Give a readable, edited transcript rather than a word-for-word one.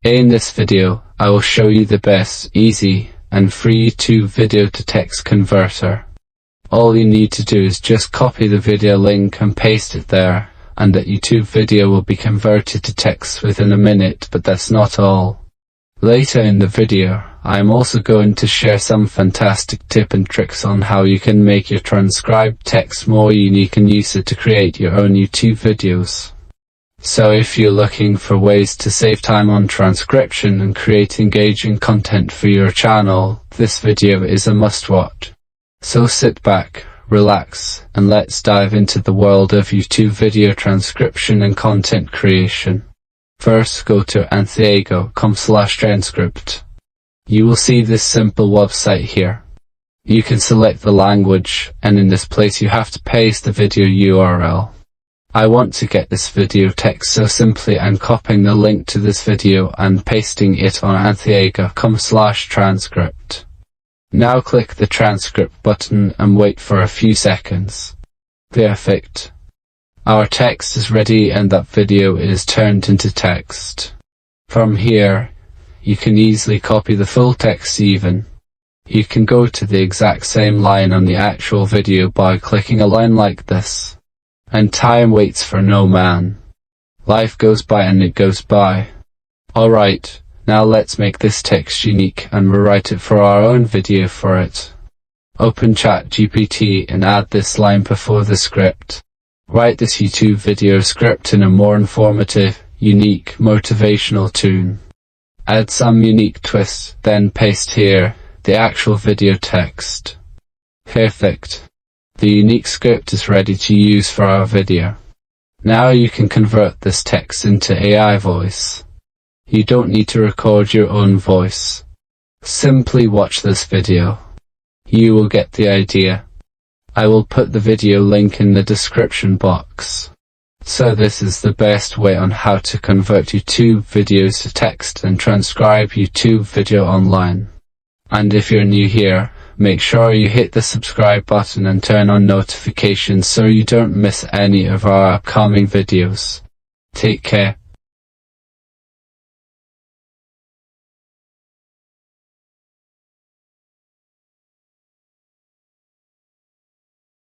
In this video, I will show you the best, easy, and free YouTube video to text converter. All you need to do is just copy the video link and paste it there, and that YouTube video will be converted to text within a minute. But that's not all. Later in the video, I am also going to share some fantastic tips and tricks on how you can make your transcribed text more unique and use it to create your own YouTube videos. So if you're looking for ways to save time on transcription and create engaging content for your channel, this video is a must-watch. So sit back, relax, and let's dive into the world of YouTube video transcription and content creation. First, go to anthego.com/transcript. You will see this simple website here. You can select the language, and in this place you have to paste the video URL. I want to get this video text, so simply I'm copying the link to this video and pasting it on anthego.com/transcript. Now click the transcript button and wait for a few seconds. Perfect. Our text is ready and that video is turned into text. From here, you can easily copy the full text even. You can go to the exact same line on the actual video by clicking a line like this. And time waits for no man. Life goes by and it goes by. Alright, now let's make this text unique and rewrite it for our own video for it. Open ChatGPT and add this line before the script. Write this YouTube video script in a more informative, unique, motivational tune. Add some unique twists, then paste here the actual video text. Perfect. The unique script is ready to use for our video. Now you can convert this text into AI voice. You don't need to record your own voice. Simply watch this video. You will get the idea. I will put the video link in the description box. So this is the best way on how to convert YouTube videos to text and transcribe YouTube video online. And if you're new here, make sure you hit the subscribe button and turn on notifications so you don't miss any of our upcoming videos. Take care.